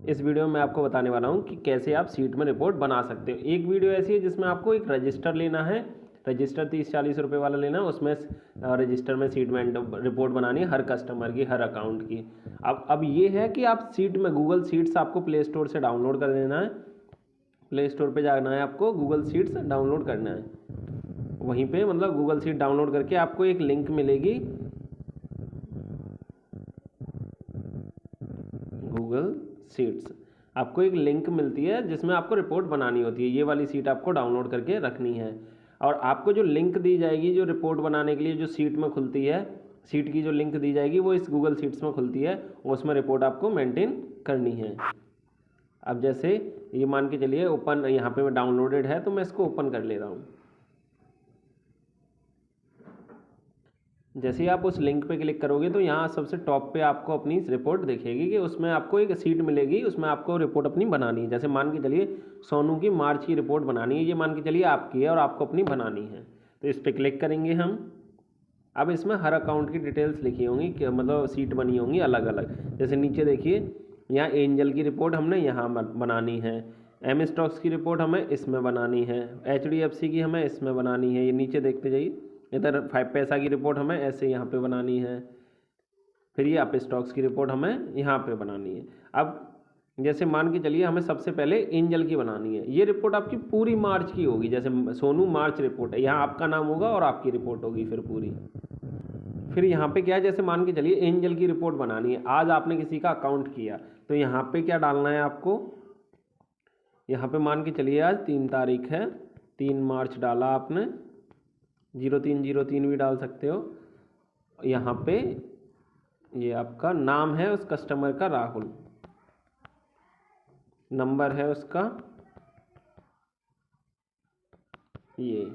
इस वीडियो में आपको बताने वाला हूं कि कैसे आप सीट में रिपोर्ट बना सकते हो। एक वीडियो ऐसी है जिसमें आपको एक रजिस्टर लेना है, रजिस्टर 30-40 रुपये वाला लेना है। उसमें रजिस्टर में सीट में रिपोर्ट बनानी है हर कस्टमर की, हर अकाउंट की। अब ये है कि आप सीट में गूगल शीट्स आपको प्ले स्टोर से डाउनलोड कर देना है। प्ले स्टोर पे जाना है, आपको गूगल शीट्स डाउनलोड करना है। वहीं पे मतलब गूगल शीट डाउनलोड करके आपको एक लिंक मिलेगी, गूगल शीट्स आपको एक लिंक मिलती है जिसमें आपको रिपोर्ट बनानी होती है। ये वाली सीट आपको डाउनलोड करके रखनी है और आपको जो लिंक दी जाएगी जो रिपोर्ट बनाने के लिए, जो सीट में खुलती है, सीट की जो लिंक दी जाएगी वो इस गूगल शीट्स में खुलती है, उसमें रिपोर्ट आपको मेंटेन करनी है। अब जैसे ये मान के चलिए ओपन, यहाँ पे डाउनलोडेड है तो मैं इसको ओपन कर ले रहा हूँ। जैसे ही आप उस लिंक पे क्लिक करोगे तो यहाँ सबसे टॉप पे आपको अपनी रिपोर्ट दिखेगी कि उसमें आपको एक सीट मिलेगी, उसमें आपको रिपोर्ट अपनी बनानी है। जैसे मान के चलिए सोनू की मार्च की रिपोर्ट बनानी है, ये मान के चलिए आपकी है और आपको अपनी बनानी है। तो इस पर क्लिक करेंगे हम। अब इसमें हर अकाउंट की डिटेल्स लिखी होंगी, मतलब सीट बनी होंगी अलग अलग। जैसे नीचे देखिए यहाँ एंजल की रिपोर्ट हमने यहाँ बनानी है, एम स्टॉक्स की रिपोर्ट हमें इसमें बनानी है, HDFC की हमें इसमें बनानी है। ये नीचे देखते जाइए, इधर 5 पैसा की रिपोर्ट हमें ऐसे यहाँ पे बनानी है। फिर ये अप स्टॉक्स की रिपोर्ट हमें यहाँ पे बनानी है। अब जैसे मान के चलिए हमें सबसे पहले एंजल की बनानी है। ये रिपोर्ट आपकी पूरी मार्च की होगी। जैसे सोनू मार्च रिपोर्ट है, यहाँ आपका नाम होगा और आपकी रिपोर्ट होगी फिर पूरी। फिर यहाँ पे क्या है, जैसे मान के चलिए एंजल की रिपोर्ट बनानी है, आज आपने किसी का अकाउंट किया तो यहाँ पे क्या डालना है आपको। यहाँ पे मान के चलिए आज 3 तारीख है, 3 मार्च डाला आपने, 0303 भी डाल सकते हो। यहाँ पे ये आपका नाम है उस कस्टमर का राहुल, नंबर है उसका ये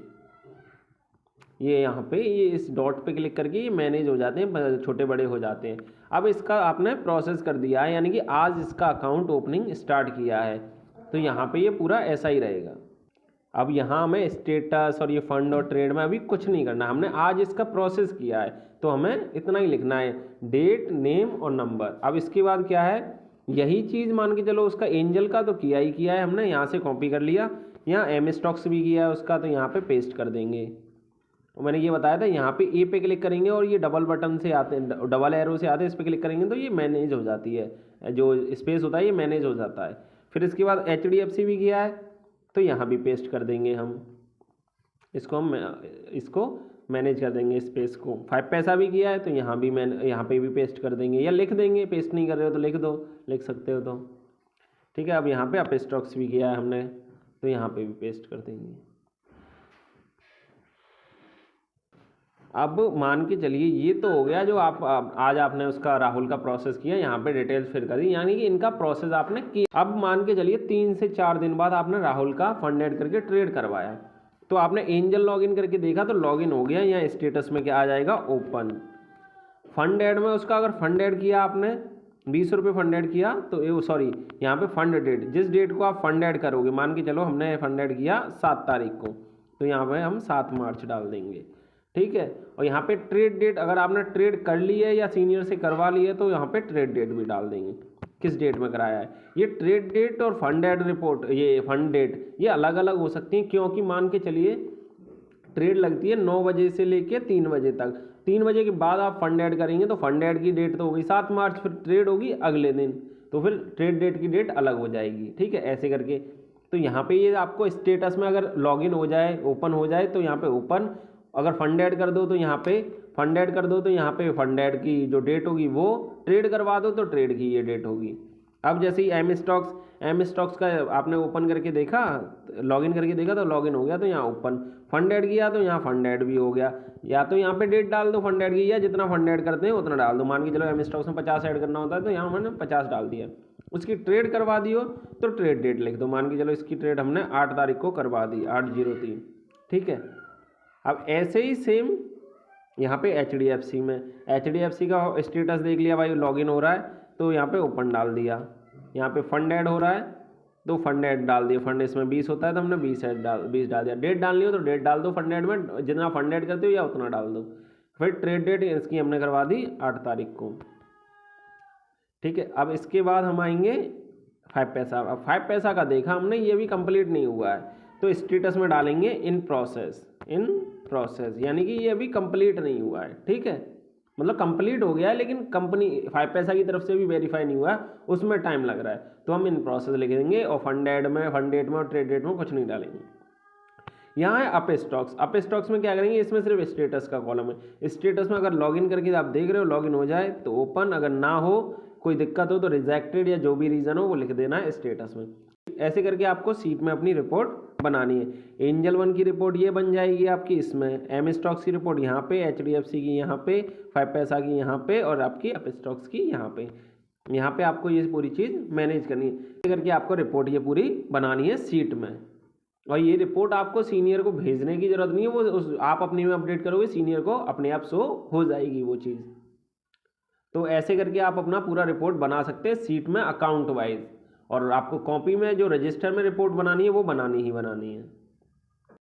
यहाँ पे ये इस डॉट पे क्लिक करके ये मैनेज हो जाते हैं, छोटे बड़े हो जाते हैं। अब इसका आपने प्रोसेस कर दिया है, यानी कि आज इसका अकाउंट ओपनिंग स्टार्ट किया है, तो यहाँ पे ये पूरा ऐसा ही रहेगा। अब यहाँ हमें स्टेटस और ये फंड और ट्रेड में अभी कुछ नहीं करना, हमने आज इसका प्रोसेस किया है तो हमें इतना ही लिखना है, डेट, नेम और नंबर। अब इसके बाद क्या है, यही चीज़ मान के चलो उसका एंजल का तो किया ही किया है हमने, यहाँ से कॉपी कर लिया, यहाँ एम स्टॉक्स भी किया है उसका, तो यहाँ पे पेस्ट कर देंगे। और मैंने ये बताया था यहाँ पे ए पे क्लिक करेंगे और ये डबल बटन से आते हैं, डबल एरो से आते हैं, इस पर क्लिक करेंगे तो ये मैनेज हो जाती है, जो स्पेस होता है ये मैनेज हो जाता है। फिर इसके बाद HDFC भी किया है तो यहाँ भी पेस्ट कर देंगे हम इसको मैनेज कर देंगे स्पेस को। 5 पैसा भी किया है तो यहाँ पे भी पेस्ट कर देंगे, या लिख देंगे, पेस्ट नहीं कर रहे हो तो लिख दो, लिख सकते हो तो ठीक है। अब यहाँ पे अप स्टॉक्स भी किया है हमने तो यहाँ पे भी पेस्ट कर देंगे। अब मान के चलिए ये तो हो गया जो आज आपने उसका राहुल का प्रोसेस किया, यहाँ पे डिटेल्स फिल कर दी, यानी कि इनका प्रोसेस आपने किया। अब मान के चलिए 3 से 4 दिन बाद आपने राहुल का फंड ऐड करके ट्रेड करवाया, तो आपने एंजल लॉगिन करके देखा तो लॉगिन हो गया। यहाँ स्टेटस में क्या आ जाएगा, ओपन। फंड ऐड में उसका अगर फंड ऐड किया आपने 20 रुपये फंड ऐड किया तो सॉरी यहाँ पे फंड डेट, जिस डेट को आप फंड ऐड करोगे, मान के चलो हमने फंड ऐड किया 7 तारीख को, तो यहाँ पे हम 7 मार्च डाल देंगे, ठीक है। और यहाँ पे ट्रेड डेट, अगर आपने ट्रेड कर ली है या सीनियर से करवा ली है तो यहाँ पे ट्रेड डेट भी डाल देंगे, किस डेट में कराया है। ये ट्रेड डेट और फंड ऐड रिपोर्ट, ये फंड डेट ये अलग अलग हो सकती हैं, क्योंकि मान के चलिए ट्रेड लगती है 9 बजे से लेके 3 बजे तक, 3 बजे के बाद आप फंड ऐड करेंगे तो फंड ऐड की डेट तो होगी 7 मार्च, फिर ट्रेड होगी अगले दिन, तो फिर ट्रेड डेट की डेट अलग हो जाएगी, ठीक है, ऐसे करके। तो यहाँ पे ये आपको स्टेटस में अगर लॉगिन हो जाए, ओपन हो जाए तो यहाँ पे ओपन, अगर फंड ऐड कर दो तो यहाँ पे फंड ऐड कर दो, तो यहाँ पे फंड ऐड की जो डेट होगी वो, ट्रेड करवा दो तो ट्रेड की ये डेट होगी। अब जैसे ही एम स्टॉक्स का आपने ओपन करके देखा, लॉगिन करके देखा तो लॉगिन हो गया, तो यहाँ ओपन, फंड ऐड किया तो यहाँ फंड ऐड भी हो गया। या तो यहाँ पे डेट डाल दो फंड ऐड की, या जितना फंड ऐड करते हैं उतना डाल दो। मान के चलो एम स्टॉक्स में 50 ऐड करना होता है तो यहाँ मैंने 50 डाल दिया। उसकी ट्रेड करवा दी हो तो ट्रेड डेट लिख दो, मान के चलो इसकी ट्रेड हमने 8 तारीख को करवा दी, 8/03, ठीक है। अब ऐसे ही सेम यहाँ पे HDFC में, HDFC का स्टेटस देख लिया भाई, लॉगिन हो रहा है तो यहाँ पे ओपन डाल दिया। यहाँ पे फंड ऐड हो रहा है तो फंड ऐड डाल दिया, फंड इसमें 20 होता है तो हमने 20 डाल दिया। डेट डालनी हो तो डेट डाल दो, फंड ऐड में जितना फंड ऐड करते हो या उतना डाल दो। फिर ट्रेड डेट इसकी हमने करवा दी 8 तारीख को, ठीक है। अब इसके बाद हम आएंगे 5 पैसा। अब 5 पैसा का देखा हमने, ये भी कंप्लीट नहीं हुआ है, तो स्टेटस में डालेंगे इन प्रोसेस, यानी कि ये अभी कंप्लीट नहीं हुआ है। ठीक है, मतलब कंप्लीट हो गया है लेकिन कंपनी 5 पैसा की तरफ से भी वेरीफाई नहीं हुआ है, उसमें टाइम लग रहा है, तो हम इन प्रोसेस लिख देंगे और फंड डेट में और ट्रेड डेट में कुछ नहीं डालेंगे। यहाँ है अप स्टॉक्स में क्या करेंगे, इसमें सिर्फ स्टेटस का कॉलम है। स्टेटस में अगर लॉगिन करके आप देख रहे हो लॉगिन हो जाए तो ओपन, अगर ना हो कोई दिक्कत हो तो रिजेक्टेड या जो भी रीज़न हो वो लिख देना है स्टेटस में। ऐसे करके आपको सीट में अपनी रिपोर्ट बनानी है। एंजल वन की रिपोर्ट ये बन जाएगी आपकी इसमें, एम स्टॉक्स की रिपोर्ट यहाँ पे, HDFC की यहाँ पे, 5 पैसा की यहाँ पे और आपकी अप स्टॉक्स की यहाँ पे आपको ये पूरी चीज़ मैनेज करनी है। ऐसे करके आपको रिपोर्ट ये पूरी बनानी है सीट में, और ये रिपोर्ट आपको सीनियर को भेजने की ज़रूरत नहीं है, वो आप अपने में अपडेट करोगे, सीनियर को अपने आप शो हो जाएगी वो चीज़। तो ऐसे करके आप अपना पूरा रिपोर्ट बना सकते हैं सीट में अकाउंट वाइज, और आपको कॉपी में जो रजिस्टर में रिपोर्ट बनानी है वो बनानी ही बनानी है।